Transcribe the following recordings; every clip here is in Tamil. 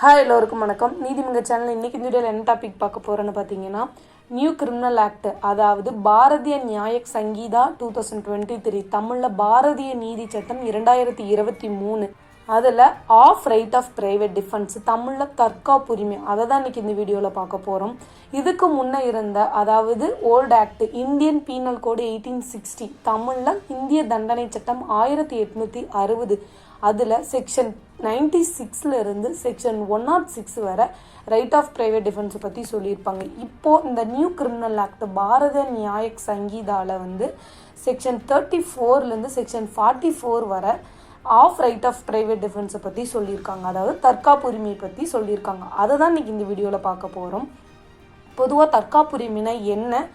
ஹாய் எல்லோருக்கும் வணக்கம். நீதிமன்ற சேனல் இன்றைக்கி இந்த வீடியோவில் என்ன டாபிக் பார்க்க போகிறேன்னு பார்த்தீங்கன்னா, நியூ கிரிமினல் ஆக்ட், அதாவது பாரதிய நியாயக் சங்கீதா 2023, தமிழில் பாரதிய நீதி சட்டம் 2023, அதில் of right of private defence, தமிழில் தற்காப்புரிமை, அதை தான் இன்றைக்கி இந்த வீடியோவில் பார்க்க போகிறோம். இதுக்கு முன்னே இருந்த, அதாவது ஓல்டு ஆக்ட், இந்தியன் பீனல் கோடு 1860, தமிழில் இந்திய தண்டனை சட்டம் 1860, அதில் செக்ஷன் 96 இருந்து செக்ஷன் 106 வரை ரைட் ஆஃப் ப்ரைவேட் டிஃபென்ஸை பற்றி சொல்லியிருப்பாங்க. இப்போது இந்த நியூ கிரிமினல் ஆக்ட் பாரத நியாயக் சங்கீதாவில் செக்ஷன் 34 செக்ஷன் 44 வரை ஆஃப் ரைட் ஆஃப் ப்ரைவேட் டிஃபென்ஸை பற்றி சொல்லியிருக்காங்க, அதாவது தற்காப்புரிமையை பற்றி சொல்லியிருக்காங்க. அதை தான் இன்றைக்கி இந்த வீடியோவில் பார்க்க போகிறோம். பொதுவாக தற்காப்புரிமைனா என்ன,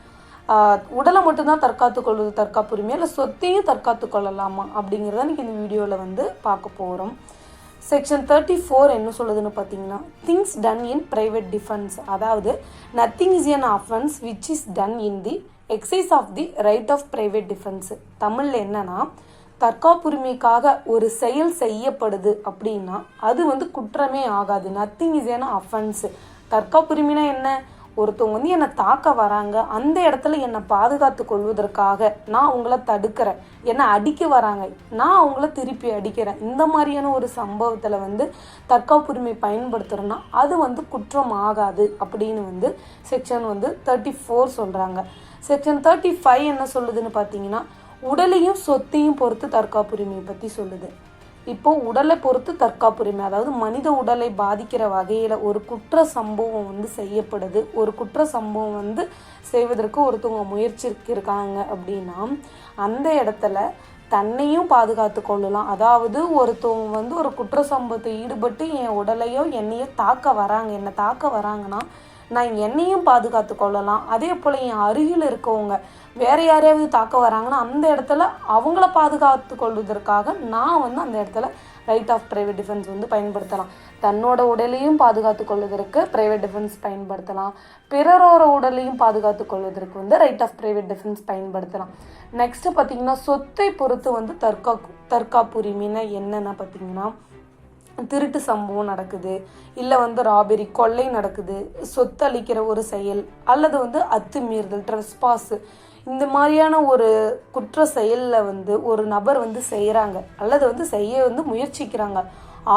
உடலை மட்டும்தான் தற்காத்து கொள்வது தற்காப்புரிமை, இல்லை சொத்தையும் தற்காத்து கொள்ளலாமா அப்படிங்கிறத இன்றைக்கி இந்த வீடியோவில் பார்க்க போகிறோம். செக்ஷன் 34 என்ன சொல்லுதுன்னு பார்த்தீங்கன்னா, things done in private defence, அதாவது nothing is an offence which is done in the exercise of the right of private defence. தமிழில் என்னன்னா, தற்காப்புரிமைக்காக ஒரு செயல் செய்யப்படுது அப்படின்னா அது குற்றமே ஆகாது. Nothing is an offence. தற்காப்புரிமைனா என்ன, ஒருத்தவங்க என்னை தாக்க வராங்க, அந்த இடத்துல என்னை பாதுகாத்து கொள்வதற்காக நான் அவங்கள தடுக்கிறேன், என்னை அடிக்க வராங்க, நான் அவங்கள திருப்பி அடிக்கிறேன், இந்த மாதிரியான ஒரு சம்பவத்தில் தற்காப்புரிமை பயன்படுத்துகிறோன்னா அது குற்றம் ஆகாது அப்படின்னு செக்ஷன் 34 சொல்கிறாங்க. செக்ஷன் 35 என்ன சொல்லுதுன்னு பார்த்தீங்கன்னா, உடலையும் சொத்தையும் பொறுத்து தற்காப்புரிமையை பற்றி சொல்லுது. இப்போது உடலை பொறுத்து தற்காப்புரிமை, அதாவது மனித உடலை பாதிக்கிற வகையில் ஒரு குற்ற சம்பவம் செய்யப்படுது, ஒரு குற்ற சம்பவம் செய்வதற்கு ஒருத்தவங்க முயற்சிருக்காங்க அப்படின்னா அந்த இடத்துல தன்னையும் பாதுகாத்து கொள்ளலாம். அதாவது ஒருத்தவங்க ஒரு குற்ற சம்பவத்தை ஈடுபட்டு என் உடலையோ என்னையோ என்னை தாக்க வராங்கன்னா நான் என்னையும் பாதுகாத்து கொள்ளலாம். அதே போல் என் அருகில் இருக்கவங்க வேறு யாரையாவது தாக்க வராங்கன்னா அந்த இடத்துல அவங்கள பாதுகாத்து கொள்வதற்காக நான் அந்த இடத்துல ரைட் ஆஃப் ப்ரைவேட் டிஃபென்ஸ் பயன்படுத்தலாம். தன்னோட உடலையும் பாதுகாத்து கொள்வதற்கு ப்ரைவேட் டிஃபென்ஸ் பயன்படுத்தலாம், பிறரோட உடலையும் பாதுகாத்து கொள்வதற்கு ரைட் ஆஃப் ப்ரைவேட் டிஃபென்ஸ் பயன்படுத்தலாம். நெக்ஸ்ட்டு பார்த்திங்கன்னா, சொத்தை பொறுத்து தற்காப்புரிமைன்னா என்னென்னா பார்த்தீங்கன்னா, திருட்டு சம்பவம் நடக்குது, இல்லை ராபரி கொள்ளை நடக்குது, சொத்து அளிக்கிற ஒரு செயல், அல்லது அத்துமீறுதல் ட்ரெஸ்பாஸ், இந்த மாதிரியான ஒரு குற்ற செயலில் ஒரு நபர் செய்கிறாங்க அல்லது செய்ய முயற்சிக்கிறாங்க,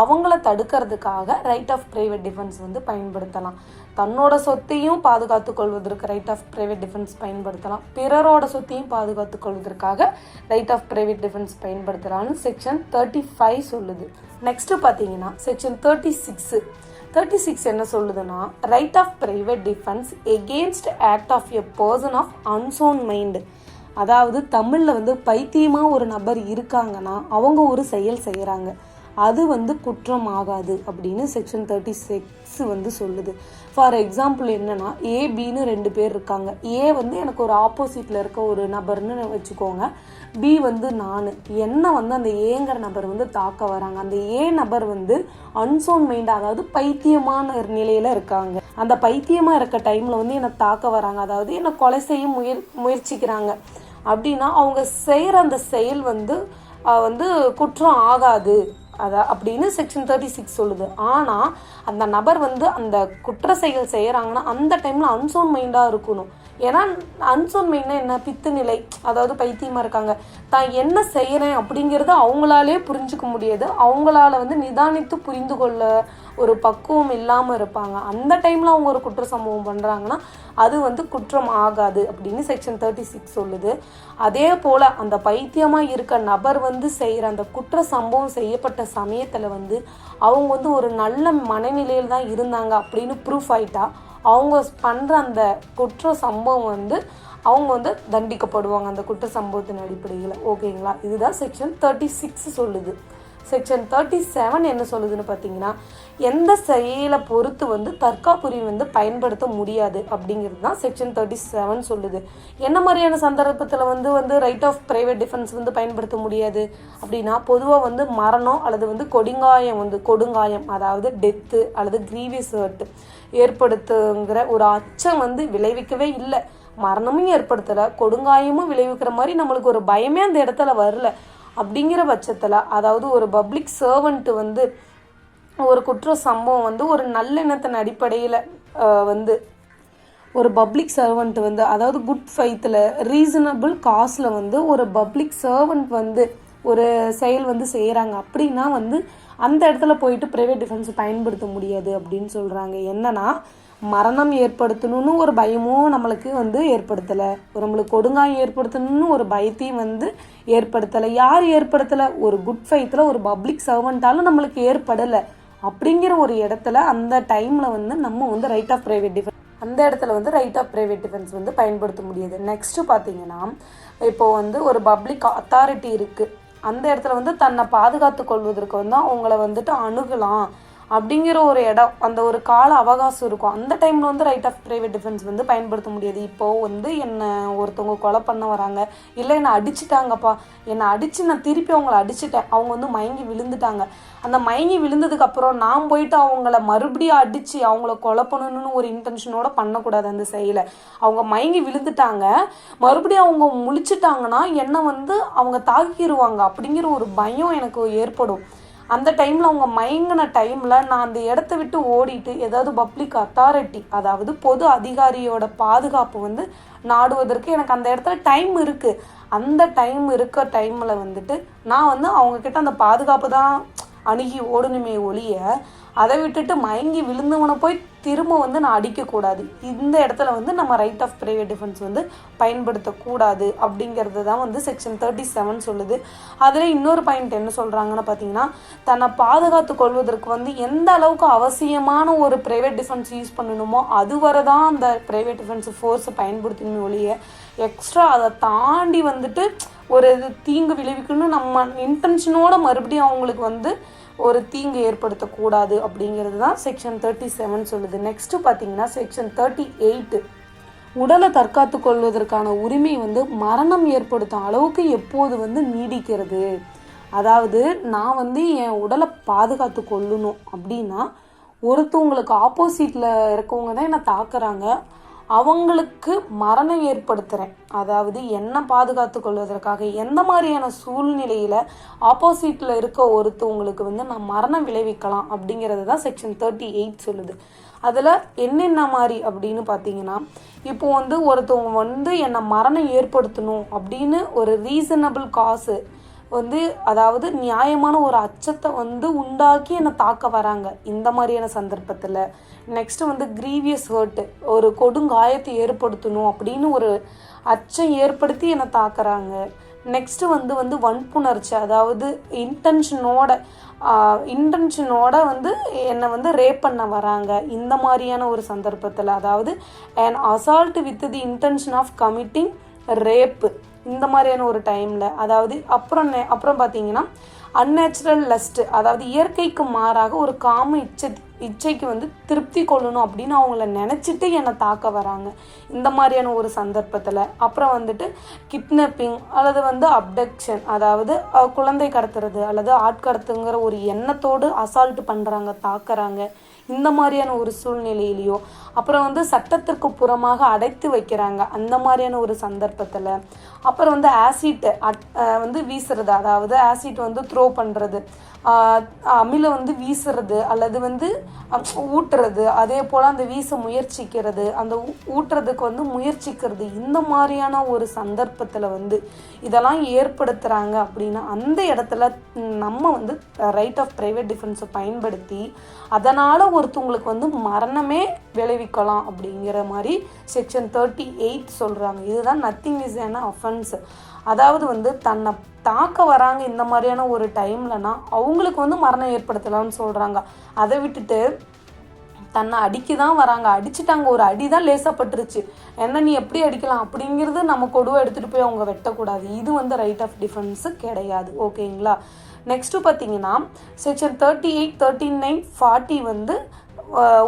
அவங்கள தடுக்கிறதுக்காக ரைட் ஆஃப் ப்ரைவேட் டிஃபென்ஸ் பயன்படுத்தலாம். தன்னோட சொத்தையும் பாதுகாத்து கொள்வதற்கு ரைட் ஆஃப் ப்ரைவேட் டிஃபென்ஸ் பயன்படுத்தலாம், பிறரோட சொத்தையும் பாதுகாத்து கொள்வதற்காக ரைட் ஆஃப் ப்ரைவேட் டிஃபென்ஸ் பயன்படுத்தலாம்னு செக்ஷன் 35 சொல்லுது. நெக்ஸ்ட்டு பார்த்தீங்கன்னா செக்ஷன் 36 என்ன சொல்லுதுன்னா, right of private defence against act of a person of unsound mind, அதாவது தமிழில் பைத்தியமாக ஒரு நபர் இருக்காங்கன்னா அவங்க ஒரு செயல் செய்கிறாங்க, அது குற்றம் ஆகாது அப்படின்னு செக்ஷன் 36 சொல்லுது. ஃபார் எக்ஸாம்பிள் என்னன்னா, ஏபின்னு 2 பேர் இருக்காங்க. ஏ எனக்கு ஒரு ஆப்போசிட்டில் இருக்க ஒரு நபர்னு வச்சுக்கோங்க, பி நான், என்ன அந்த ஏங்கிற நபர் தாக்க வராங்க. அந்த ஏ நபர் அன்சோன் மைண்ட், அதாவது பைத்தியமான நிலையில் இருக்காங்க. அந்த பைத்தியமாக இருக்க டைமில் என்னை தாக்க வராங்க, அதாவது என்னை கொலை செய்ய முயற்சிக்கிறாங்க அப்படின்னா அவங்க செய்கிற அந்த செயல் குற்றம் ஆகாது அப்படின்னு செக்ஷன் 36 சொல்லுது. ஆனால் அந்த நபர் அந்த குற்ற செயல் செய்கிறாங்கன்னா அந்த டைமில் அன்சோன் மைண்டாக இருக்கணும். ஏன்னா அன்சோன் மைண்ட்னா என்ன, பித்து நிலை, அதாவது பைத்தியமாக இருக்காங்க, தான் என்ன செய்கிறேன் அப்படிங்கிறத அவங்களாலே புரிஞ்சுக்க முடியாது, அவங்களால நிதானித்து புரிந்து கொள்ள ஒரு பக்குவம் இல்லாமல் இருப்பாங்க. அந்த டைமில் அவங்க ஒரு குற்ற சம்பவம் பண்ணுறாங்கன்னா அது குற்றம் ஆகாது அப்படின்னு செக்ஷன் 36 சொல்லுது. அதே போல் அந்த பைத்தியமாக இருக்க நபர் செய்கிற அந்த குற்ற சம்பவம் செய்யப்பட்ட சமயத்தில் அவங்க ஒரு நல்ல மனநிலையில் தான் இருந்தாங்க அப்படின்னு ப்ரூஃப் ஆகிட்டா அவங்க பண்ணுற அந்த குற்ற சம்பவம் அவங்க தண்டிக்கப்படுவாங்க அந்த குற்ற சம்பவத்தின் அடிப்படையில். ஓகேங்களா, இதுதான் செக்ஷன் 36 சொல்லுது. செக்ஷன் 37 என்ன சொல்லுதுன்னு பார்த்தீங்கன்னா, எந்த செயலை பொறுத்து தற்காப்புரிமை பயன்படுத்த முடியாது அப்படிங்கிறது தான் செக்ஷன் 37 சொல்லுது. என்ன மாதிரியான சந்தர்ப்பத்தில் ரைட் ஆஃப் ப்ரைவேட் டிஃபென்ஸ் பயன்படுத்த முடியாது அப்படின்னா, பொதுவாக மரணம் அல்லது கொடுங்காயம், அதாவது டெத்து அல்லது கிரீவியஸ் ஹர்ட் ஏற்படுத்துங்கிற ஒரு அச்சம் விளைவிக்கவே இல்லை, மரணமும் ஏற்படுத்தலை, கொடுங்காயமும் விளைவிக்கிற மாதிரி நம்மளுக்கு ஒரு பயமே அந்த இடத்துல வரல அப்படிங்கிற பட்சத்தில், அதாவது ஒரு பப்ளிக் சர்வெண்ட் ஒரு குற்ற சம்பவம் வந்து ஒரு நல்லெண்ணத்தின் அடிப்படையில் வந்து ஒரு பப்ளிக் சர்வெண்ட் வந்து, அதாவது குட் ஃபைத்தில் ரீசனபிள் காஸ்டில் வந்து ஒரு பப்ளிக் சர்வெண்ட் வந்து ஒரு செயல் வந்து செய்கிறாங்க அப்படின்னா வந்து அந்த இடத்துல போயிட்டு ப்ரைவேட் டிஃபென்ஸ் பயன்படுத்த முடியாது அப்படின்னு சொல்கிறாங்க. என்னன்னா மரணம் ஏற்படுத்தணும்னு ஒரு பயமும் நம்மளுக்கு வந்து ஏற்படுத்தலை, நம்மளுக்கு கொடுங்காயம் ஏற்படுத்தணும்னு ஒரு பயத்தையும் வந்து ஏற்படுத்தலை. யார் ஏற்படுத்தலை? ஒரு குட் ஃபைத்தில் ஒரு பப்ளிக் சர்வெண்ட்டாலும் நம்மளுக்கு ஏற்படலை. அப்படிங்கிற ஒரு இடத்துல அந்த டைமில் வந்து நம்ம வந்து ரைட் ஆஃப் ப்ரைவேட் டிஃபென்ஸ், அந்த இடத்துல வந்து ரைட் ஆஃப் ப்ரைவேட் டிஃபென்ஸ் வந்து பயன்படுத்த முடியாது. நெக்ஸ்ட்டு பார்த்தீங்கன்னா இப்போது வந்து ஒரு பப்ளிக் அத்தாரிட்டி இருக்குது, அந்த இடத்துல வந்து தன்னை பாதுகாத்து கொள்வதற்கு வந்து அவங்கள வந்துட்டு அணுகலாம் அப்படிங்கிற ஒரு இடம், அந்த ஒரு கால அவகாசம் இருக்கும். அந்த டைமில் வந்து ரைட் ஆஃப் ப்ரைவேட் டிஃபென்ஸ் வந்து பயன்படுத்த முடியாது. இப்போது வந்து என்னை ஒருத்தவங்க கொலை பண்ண வராங்க, இல்லை என்னை அடிச்சிட்டாங்கப்பா, என்னை அடித்து நான் திருப்பி அவங்கள அடிச்சிட்டேன், அவங்க வந்து மயங்கி விழுந்துட்டாங்க. அந்த மயங்கி விழுந்ததுக்கப்புறம் நான் போயிட்டு அவங்கள மறுபடியும் அடித்து அவங்கள கொலை பண்ணணும்னு ஒரு இன்டென்ஷனோட பண்ணக்கூடாது அந்த செயலை. அவங்க மயங்கி விழுந்துட்டாங்க, மறுபடியும் அவங்க முழிச்சிட்டாங்கன்னா என்னை வந்து அவங்க தாக்கிடுவாங்க அப்படிங்கிற ஒரு பயம் எனக்கு ஏற்படும். அந்த டைமில் அவங்க மயங்கின டைமில் நான் அந்த இடத்த விட்டு ஓடிட்டு ஏதாவது பப்ளிக் அத்தாரிட்டி, அதாவது பொது அதிகாரியோட பாதுகாப்பு வந்து நாடுவதற்கு எனக்கு அந்த இடத்துல டைம் இருக்குது. அந்த டைம் இருக்க டைமில் வந்துட்டு நான் வந்து அவங்கக்கிட்ட அந்த பாதுகாப்பு தான் அணுகி ஓடணுமே ஒழிய அதை விட்டுட்டு மயங்கி விழுந்தவனை போய் திரும்ப வந்து நான் அடிக்கக்கூடாது. இந்த இடத்துல வந்து நம்ம ரைட் ஆஃப் ப்ரைவேட் டிஃபென்ஸ் வந்து பயன்படுத்தக்கூடாது அப்படிங்கிறது தான் வந்து செக்ஷன் 37 சொல்லுது. அதில் இன்னொரு பாயிண்ட் என்ன சொல்கிறாங்கன்னு பார்த்தீங்கன்னா, தன்னை பாதுகாத்து கொள்வதற்கு வந்து எந்த அளவுக்கு அவசியமான ஒரு ப்ரைவேட் டிஃபென்ஸ் யூஸ் பண்ணணுமோ அதுவரை தான் அந்த ப்ரைவேட் டிஃபென்ஸ் ஃபோர்ஸை பயன்படுத்தணுமே ஒழிய எக்ஸ்ட்ரா அதை தாண்டி வந்துட்டு ஒரு தீங்கு விளைவிக்கணும்னு நம்ம இன்டென்ஷனோட மறுபடியும் அவங்களுக்கு வந்து ஒரு தீங்கு ஏற்படுத்தக்கூடாது அப்படிங்கிறது தான் செக்ஷன் 37 சொல்லுது. நெக்ஸ்ட்டு பார்த்தீங்கன்னா செக்ஷன் 38 உடலை தற்காத்து கொள்வதற்கான உரிமை வந்து மரணம் ஏற்படுத்தும் அளவுக்கு எப்போது வந்து நீடிக்கிறது. அதாவது நான் வந்து என் உடலை பாதுகாத்து கொள்ளணும் அப்படின்னா ஒருத்தவங்களுக்கு ஆப்போசிட்டில் இருக்கவங்க தான் என்னை தாக்குறாங்க, அவங்களுக்கு மரணம் ஏற்படுத்துகிறேன், அதாவது என்னை பாதுகாத்து கொள்வதற்காக எந்த மாதிரியான சூழ்நிலையில் ஆப்போசிட்டில் இருக்க ஒருத்தவங்களுக்கு வந்து நான் மரணம் விளைவிக்கலாம் அப்படிங்கிறது தான் செக்ஷன் 38 சொல்லுது. அதில் என்னென்ன மாதிரி அப்படின்னு பார்த்தீங்கன்னா, இப்போ வந்து ஒருத்தவங்க வந்து என்னை மரணம் ஏற்படுத்தணும் அப்படின்னு ஒரு ரீசனபிள் காசு வந்து, அதாவது நியாயமான ஒரு அச்சத்தை வந்து உண்டாக்கி என்னை தாக்க வராங்க இந்த மாதிரியான சந்தர்ப்பத்தில். நெக்ஸ்ட்டு வந்து க்ரீவியஸ் ஹர்ட்டு, ஒரு கொடுங்காயத்தை ஏற்படுத்தணும் அப்படின்னு ஒரு அச்சம் ஏற்படுத்தி என்னை தாக்குறாங்க. நெக்ஸ்ட்டு வந்து வன்புணர்ச்சி, அதாவது இன்டென்ஷனோட வந்து என்னை வந்து ரேப் பண்ண வராங்க இந்த மாதிரியான ஒரு சந்தர்ப்பத்தில், அதாவது and assault with the intention of committing rape இந்த மாதிரியான ஒரு டைமில். அதாவது அப்புறம் பார்த்தீங்கன்னா அன்நேச்சுரல் லஸ்ட்டு, அதாவது இயற்கைக்கு மாறாக ஒரு காம இச்சைக்கு வந்து திருப்தி கொள்ளணும் அப்படின்னு அவங்கள நினச்சிட்டு என்னை தாக்க வராங்க இந்த மாதிரியான ஒரு சந்தர்ப்பத்தில். அப்புறம் வந்துட்டு கிட்னாப்பிங் அல்லது வந்து அப்டக்ஷன், அதாவது குழந்தை கடத்துறது அல்லது ஆட்கடத்துங்கிற ஒரு எண்ணத்தோடு அசால்ட் பண்ணுறாங்க, தாக்குறாங்க இந்த மாதிரியான ஒரு சூழ்நிலையிலையோ. அப்புறம் வந்து சட்டத்திற்கு புறமாக அடைத்து வைக்கிறாங்க அந்த மாதிரியான ஒரு சந்தர்ப்பத்தில். அப்புறம் வந்து ஆசிட் வந்து வீசுறது, அதாவது ஆசிட் வந்து த்ரோ பண்ணுறது, அமில வந்து வீசுறது அல்லது வந்து ஊட்டுறது, அதே போல் அந்த வீச முயற்சிக்கிறது, அந்த ஊட்டுறதுக்கு வந்து முயற்சிக்கிறது இந்த மாதிரியான ஒரு சந்தர்ப்பத்தில் வந்து இதெல்லாம் ஏற்படுத்துகிறாங்க அப்படின்னா அந்த இடத்துல நம்ம வந்து ரைட் ஆஃப் ப்ரைவேட் டிஃபென்ஸை பயன்படுத்தி அதனால் ஒருத்தவங்களுக்கு வந்து மரணமே விளைவிக்கலாம் அப்படிங்கிற மாதிரி செக்ஷன் 38 சொல்கிறாங்க. இதுதான் நத்திங் இஸ் an offense. அதாவது வந்து தன்னை தாக்க வராங்க இந்த மாதிரியான ஒரு டைம்லனா அவங்களுக்கு வந்து மரணம் ஏற்படுத்தலாம்னு சொல்கிறாங்க. அதை விட்டுட்டு தன்னை அடிக்க தான் வராங்க, அடிச்சுட்டாங்க, ஒரு அடி தான் லேசாப்பட்டுருச்சு, என்ன நீ எப்படி அடிக்கலாம் அப்படிங்கிறது நம்ம கொடுவை எடுத்துகிட்டு போய் அவங்க வெட்டக்கூடாது. இது வந்து ரைட் ஆஃப் டிஃபென்ஸு கிடையாது. ஓகேங்களா? நெக்ஸ்ட்டு பார்த்தீங்கன்னா செக்ஷன் 38, 39, 40 வந்து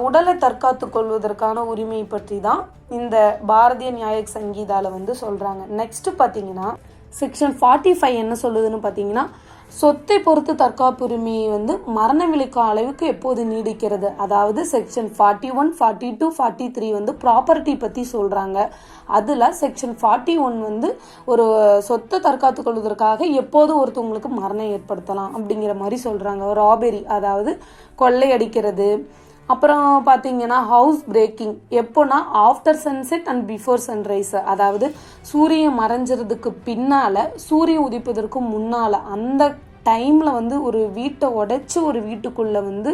உடலை தற்காத்து கொள்வதற்கான உரிமை பற்றி தான் இந்த பாரதிய நியாய சங்கீதாவில் வந்து சொல்கிறாங்க. நெக்ஸ்ட்டு பார்த்தீங்கன்னா செக்ஷன் 45 என்ன சொல்லுதுன்னு பார்த்தீங்கன்னா, சொத்தை பொறுத்து தற்காப்புரிமை வந்து மரண விலக்கு அளவுக்கு எப்போது நீடிக்கிறது, அதாவது செக்ஷன் 41, 42, 43 வந்து ப்ராப்பர்ட்டி பற்றி சொல்கிறாங்க. அதில் செக்ஷன் 41 வந்து ஒரு சொத்தை தற்காத்து கொள்வதற்காக எப்போது ஒருத்தவங்களுக்கு மரணம் ஏற்படுத்தலாம் அப்படிங்கிற மாதிரி சொல்கிறாங்க. ராபெரி, அதாவது கொள்ளையடிக்கிறது. அப்புறம் பார்த்தீங்கன்னா ஹவுஸ் பிரேக்கிங் எப்போனா after sunset and before sunrise, அதாவது சூரியன் மறைஞ்சிறதுக்கு பின்னால் சூரியன் உதிப்பதற்கு முன்னால் அந்த டைமில் வந்து ஒரு வீட்டை உடைச்சி ஒரு வீட்டுக்குள்ளே வந்து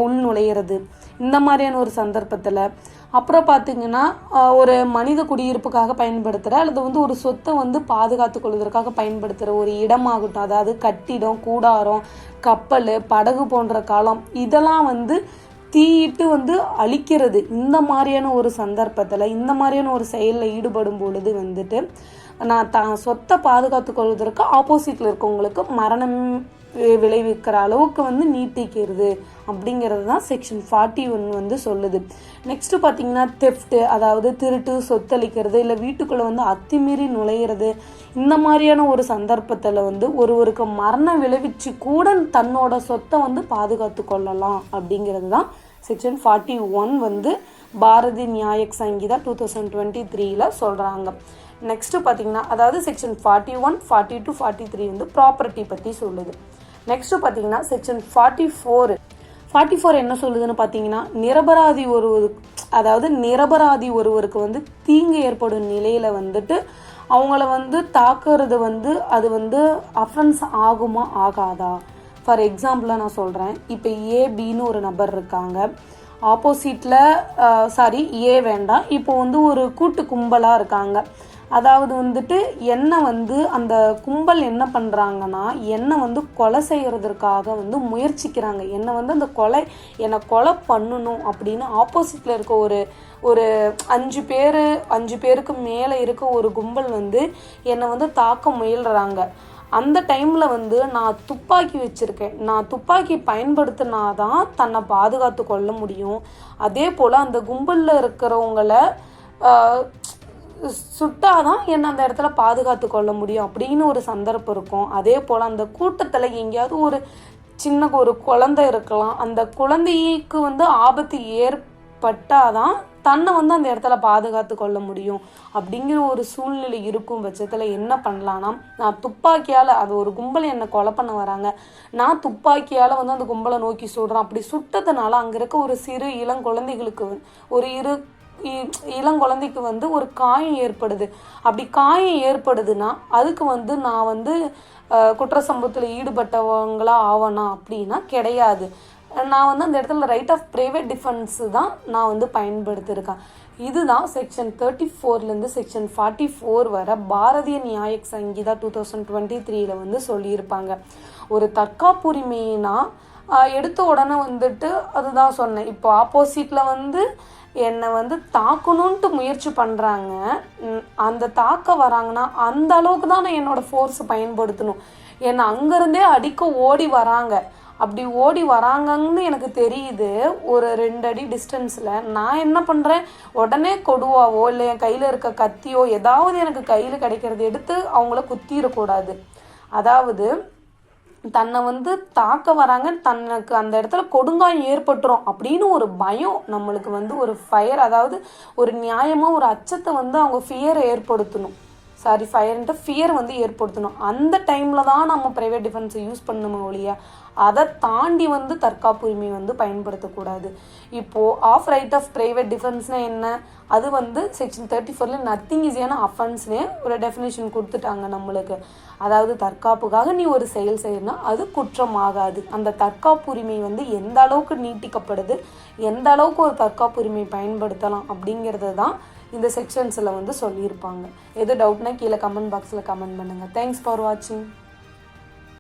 உள் நுழையிறது, இந்த மாதிரியான ஒரு சந்தர்ப்பத்தில். அப்புறம் பார்த்திங்கன்னா ஒரு மனித குடியிருப்புக்காக பயன்படுத்துகிற அல்லது வந்து ஒரு சொத்தை வந்து பாதுகாத்து கொள்வதற்காக பயன்படுத்துகிற ஒரு இடமாகட்டும், அதாவது கட்டிடம், கூடாரம், கப்பல், படகு போன்ற காலம், இதெல்லாம் வந்து தீயிட்டு வந்து அழிக்கிறது. இந்த மாதிரியான ஒரு சந்தர்ப்பத்தில் இந்த மாதிரியான ஒரு செயலில் ஈடுபடும் பொழுது வந்துட்டு நான் தான் சொத்தை பாதுகாத்து கொள்வதற்கு ஆப்போசிட்டில் இருக்கவங்களுக்கு மரணம் விளைவிக்கிற அளவுக்கு வந்து நீட்டிக்கிறது அப்படிங்கிறது தான் செக்ஷன் 41 வந்து சொல்லுது. நெக்ஸ்ட்டு பார்த்திங்கன்னா தெஃப்ட்டு, அதாவது திருட்டு, சொத்தளிக்கிறது, இல்லை வீட்டுக்குள்ளே வந்து அத்துமீறி நுழையிறது, இந்த மாதிரியான ஒரு சந்தர்ப்பத்தில் வந்து ஒருவருக்கு மரணம் விளைவிச்சு கூட தன்னோட சொத்தை வந்து பாதுகாத்து கொள்ளலாம் அப்படிங்கிறது தான் செக்ஷன் 41 வந்து பாரதிய நியாயக் சங்கீதா 2023 சொல்கிறாங்க. நெக்ஸ்ட்டு பார்த்திங்கன்னா அதாவது செக்ஷன் 41, 42, 43 வந்து ப்ராப்பர்ட்டி பற்றி சொல்லுது. நெக்ஸ்ட்டு பார்த்திங்கன்னா செக்ஷன் 44 என்ன சொல்லுதுன்னு பார்த்தீங்கன்னா நிரபராதி ஒருவருக்கு வந்து தீங்கு ஏற்படும் நிலையில் வந்துட்டு அவங்கள வந்து தாக்குறது வந்து அது வந்து அஃபென்ஸ் ஆகுமா ஆகாதா. ஃபார் எக்ஸாம்பிளாக நான் சொல்கிறேன், இப்போ ஏபின்னு ஒரு நபர் இருக்காங்க, ஆப்போசிட்டில் ஏ வேண்டாம், இப்போ வந்து ஒரு கூட்டு கும்பலாக இருக்காங்க. அதாவது வந்துட்டு என்னை வந்து அந்த கும்பல் என்ன பண்ணுறாங்கன்னா என்னை வந்து கொலை செய்கிறதுக்காக வந்து முயற்சிக்கிறாங்க. என்னை வந்து அந்த என்னை கொலை பண்ணணும் அப்படின்னு ஆப்போசிட்டில் இருக்க ஒரு 5 பேருக்கு மேலே இருக்க ஒரு கும்பல் வந்து என்னை வந்து தாக்க முயல்றாங்க. அந்த டைமில் வந்து நான் துப்பாக்கி வச்சுருக்கேன், நான் துப்பாக்கி பயன்படுத்தினாதான் தன்னை பாதுகாத்து கொள்ள முடியும். அதே போல் அந்த கும்பலில் இருக்கிறவங்கள சுட்டாதான் என்னை அந்த இடத்துல பாதுகாத்து கொள்ள முடியும் அப்படின்னு ஒரு சந்தர்ப்பம் இருக்கும். அதே போல் அந்த கூட்டத்தில் எங்கேயாவது ஒரு குழந்தை இருக்கலாம், அந்த குழந்தைக்கு வந்து ஆபத்து ஏற்பட்டாதான் தன்னை வந்து அந்த இடத்துல பாதுகாத்து கொள்ள முடியும் அப்படிங்கிற ஒரு சூழ்நிலை இருக்கும் பட்சத்தில் என்ன பண்ணலான்னா, நான் துப்பாக்கியால் அது ஒரு கும்பல் என்னை கொலை பண்ண வராங்க, நான் துப்பாக்கியால் வந்து அந்த கும்பலை நோக்கி சுடுறேன். அப்படி சுட்டதுனால அங்கே இருக்க ஒரு சிறு இளங்குழந்தைகளுக்கு இளங்குழந்தைக்கு வந்து ஒரு காயம் ஏற்படுது. அப்படி காயம் ஏற்படுதுன்னா அதுக்கு வந்து நான் வந்து குற்ற சம்பவத்தில் ஈடுபட்டவங்களா ஆவனா அப்படின்னா கிடையாது. நான் வந்து அந்த இடத்துல ரைட் ஆஃப் ப்ரைவேட் டிஃபென்ஸு தான் நான் வந்து பயன்படுத்தியிருக்கேன். இதுதான் செக்ஷன் 34 செக்ஷன் 44 வர பாரதிய நியாயக் சங்கீதா 2023 வந்து சொல்லியிருப்பாங்க. ஒரு தற்காப்புரிமைனா எடுத்த உடனே வந்துட்டு அதுதான் சொன்னேன், இப்போ ஆப்போசிட்டில் வந்து என்னை வந்து தாக்கணுன்ட்டு முயற்சி பண்ணுறாங்க, அந்த தாக்க வராங்கன்னா அந்த அளவுக்கு தான் நான் என்னோடய ஃபோர்ஸை பயன்படுத்தணும். என்னை அங்கேருந்தே அடிக்க ஓடி வராங்க, அப்படி ஓடி வராங்கன்னு எனக்கு தெரியுது ஒரு 2 அடி டிஸ்டன்ஸில், நான் என்ன பண்ணுறேன், உடனே கொடுவாவோ இல்லை என் கையில் இருக்க கத்தியோ ஏதாவது எனக்கு கையில் கிடைக்கிறது எடுத்து அவங்கள குத்திடக்கூடாது. அதாவது தன்னை வந்து தாக்க வராங்க, தனக்கு அந்த இடத்துல கொடுங்காயம் ஏற்பட்டுரும் அப்படின்னு ஒரு பயம் நம்மளுக்கு வந்து ஒரு ஃபயர், அதாவது ஒரு நியாயமாக ஒரு அச்சத்தை வந்து அவங்க ஃபியர் வந்து ஏற்படுத்தணும். அந்த டைமில் தான் நம்ம ப்ரைவேட் டிஃபென்ஸை யூஸ் பண்ணணுமே ஒழிய அதை தாண்டி வந்து தற்காப்புரிமை வந்து பயன்படுத்தக்கூடாது. இப்போது ரைட் ஆஃப் ப்ரைவேட் டிஃபென்ஸ்னால் என்ன, அது வந்து செக்ஷன் 34 நத்திங் ஈஸியான அஃபென்ஸ்னே ஒரு டெஃபினேஷன் கொடுத்துட்டாங்க நம்மளுக்கு. அதாவது தற்காப்புக்காக நீ ஒரு செயல் செய்யணும்னா அது குற்றம் ஆகாது. அந்த தற்காப்புரிமை வந்து எந்த அளவுக்கு நீட்டிக்கப்படுது, எந்த அளவுக்கு ஒரு தற்காப்புரிமை பயன்படுத்தலாம் அப்படிங்கிறது தான் இந்த செக்ஷன்ஸில் வந்து சொல்லியிருப்பாங்க. எது டவுட்னா கீழே கமெண்ட் பாக்ஸில் கமெண்ட் பண்ணுங்கள். தேங்க்ஸ் ஃபார் வாட்சிங்.